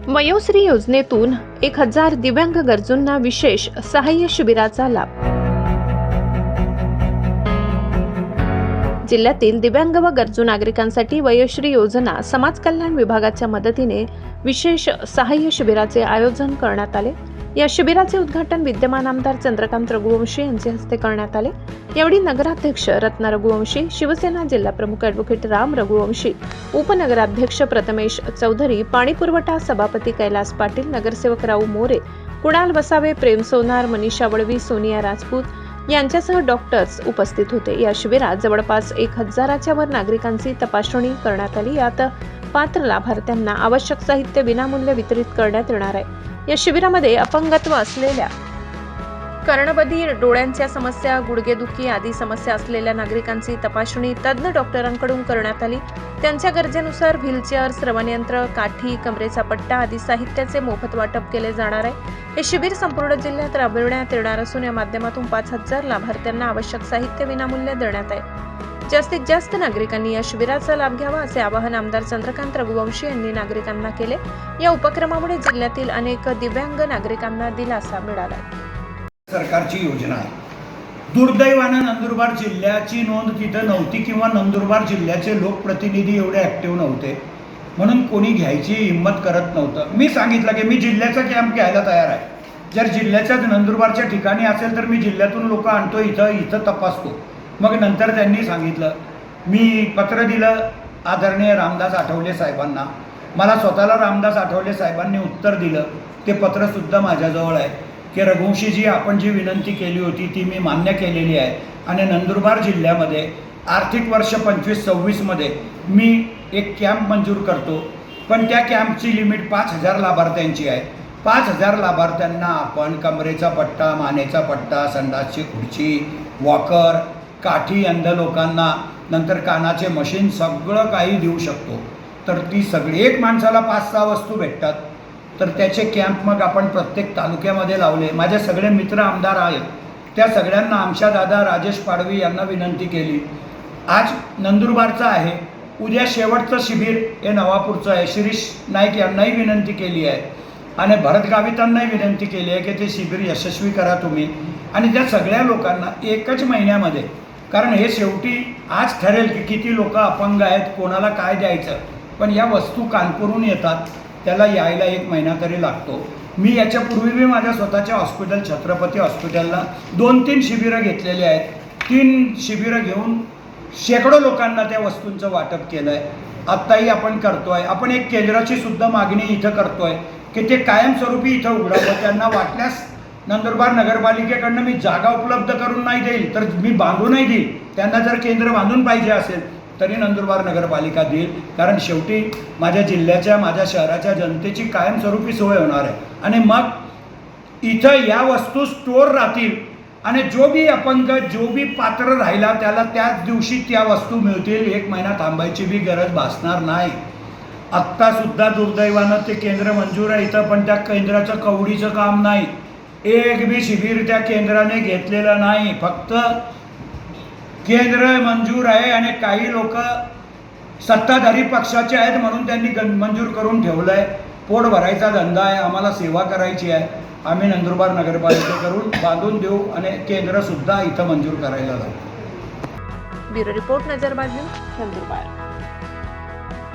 वयोश्री योजनेतून 1000 दिव्यांग गरजूंना विशेष सहाय्य शिबिराचा लाभ। जिल्ह्यातील दिव्यांग व गरजू नागरिकांसाठी वयोश्री योजना समाज कल्याण विभागाच्या मदतीने विशेष सहाय्य शिबिराचे आयोजन करण्यात आले। या शिबिराचे उद्घाटन विद्यमान आमदार चंद्रकांत रघुवंशी यांच्या हस्ते करण्यात आले। यावेळी नगराध्यक्ष रत्ना रघुवंशी, शिवसेना जिल्हा प्रमुख ॲडव्होकेट राम रघुवंशी, उपनगराध्यक्ष प्रथमेश चौधरी, पाणीपुरवठा सभापती कैलास पाटील, नगरसेवक राऊ मोरे, कुणाल वसावे, प्रेम सोनार, मनीषा वळवी, सोनिया राजपूत यांच्यासह डॉक्टर्स उपस्थित होते। या शिबिरात जवळपास 1000च्या वर नागरिकांची तपासणी करण्यात आली। यात पात्र लाभार्थ्यांना आवश्यक साहित्य विनामूल्य वितरित करण्यात येणार आहे। या शिबिरामध्ये अपंगत्व असलेल्या, कर्णबधिर, डोळ्यांच्या समस्या, गुडघेदुखी आदी समस्या असलेल्या नागरिकांची तपासणी तज्ञ डॉक्टरांकडून करण्यात आली। त्यांच्या गरजेनुसार व्हीलचेअर, श्रवणयंत्र, काठी, कमरेचा पट्टा आदी साहित्याचे मोफत वाटप केले जाणार आहे। हे शिबिर संपूर्ण जिल्ह्यात राबविण्यात येणार असून या माध्यमातून 5000 लाभार्थ्यांना आवश्यक साहित्य विनामूल्य देण्यात आहे। जास्तीत जास्त नागरिकांनी या शिबिराचा लाभ घ्यावा असे आवाहन आमदार चंद्रकांत रघुवंशी यांनी नागरिकांना केले। या उपक्रमामुळे जिल्ह्यातील अनेक दिव्यांग नागरिकांना दिलासा मिळाला। सरकारची योजना आहे। दुर्दैवाने नंदुरबार जिल्ह्याची नोंद तिथं नव्हती किंवा नंदुरबार जिल्ह्याचे लोकप्रतिनिधी एवढे ॲक्टिव्ह नव्हते, म्हणून कोणी घ्यायची हिंमत करत नव्हतं। मी सांगितलं की मी जिल्ह्याचा कॅम्प घ्यायला तयार आहे। जर जिल्ह्याच्याच नंदुरबारच्या ठिकाणी असेल तर मी जिल्ह्यातून लोक आणतो, इथं तपासतो। मग नंतर त्यांनी सांगितलं, मी पत्र दिलं आदरणीय रामदास आठवले साहेबांना। मला स्वतःला रामदास आठवले साहेबांनी उत्तर दिलं, ते पत्रसुद्धा माझ्याजवळ आहे की रघुवंशीजी, आपण जी विनंती केली होती ती मी मान्य केलेली आहे आणि नंदुरबार जिल्ह्यामध्ये आर्थिक वर्ष 25-26 मध्ये मी एक कॅम्प मंजूर करतो, पण त्या कॅम्पची लिमिट 5000 लाभार्थ्यांची आहे। 5000 लाभार्थ्यांना आपण कमरेचा पट्टा, मानेचा पट्टा, संडासची खुर्ची, वॉकर, काठी अंध लोकांना, नंतर कानाचे मशीन, सगळं काही देऊ शकतो। तर ती सगळी एक माणसाला 5-6 वस्तू भेटतात, तर त्याचे कॅम्प मग आपण प्रत्येक तालुक्यामध्ये लावले। माझे सगळे मित्र आमदार आहेत, त्या सगळ्यांना आमच्या दादा राजेश पाडवी यांना विनंती केली। आज नंदुरबारचं आहे, उद्या शेवटचं शिबिर हे नवापूरचं आहे। शिरीष नाईक यांनाही विनंती केली आहे आणि भरत गावितांनाही विनंती केली आहे की ते शिबिर यशस्वी करा तुम्ही। आणि त्या सगळ्या लोकांना एकच महिन्यामध्ये, कारण हे शेवटी आज ठरेल की किती लोक अपंग आहेत, कोणाला काय द्यायचं, पण या वस्तू कानपुरून येतात, त्याला यायला 1 महिना तरी लागतो। मी याच्यापूर्वी मी माझ्या स्वतःच्या हॉस्पिटल छत्रपती हॉस्पिटलला 2-3 शिबिरं घेतलेली आहेत। 3 शिबिरं घेऊन शेकडो लोकांना त्या वस्तूंचं वाटप केलं आहे। आत्ताही आपण करतोय। आपण एक केंद्राची सुद्धा मागणी इथं करतोय की ते कायमस्वरूपी इथं उघडावं। त्यांना वाटल्यास नंदुरबार नगरपालिकेकडनं मी जागा उपलब्ध करून नाही देईल, तर मी बांधूनही देईल। त्यांना जर केंद्र बांधून पाहिजे असेल तरी नंदुरबार नगरपालिका देईल, कारण शेवटी माझ्या जिल्ह्याच्या, माझ्या शहराच्या जनतेची कायमस्वरूपी सोय होणार आहे। आणि मग इथं या वस्तू स्टोअर राहतील आणि जो बी अपंग, जो बी पात्र राहिला त्याला त्याच दिवशी त्या वस्तू मिळतील। 1 महिना थांबायची बी गरज भासणार नाही। आत्तासुद्धा दुर्दैवानं ते केंद्र मंजूर आहे इथं, पण त्या केंद्राचं कवडीचं काम नाही। एक बी शिबिर त्या केंद्राने घेतलेलं नाही। फक्त केंद्र मंजूर आहे आणि काही लोक सत्ताधारी पक्षाचे आहेत म्हणून त्यांनी मंजूर करून ठेवलं आहे। पोट भरायचा धंदा आहे, आम्हाला सेवा करायची आहे। आम्ही नंदुरबार नगरपालिकेकडून बांधून देऊ आणि केंद्रसुद्धा इथं मंजूर करायला लावू। Bureau report, Nazarbaaz news, Nandurbar.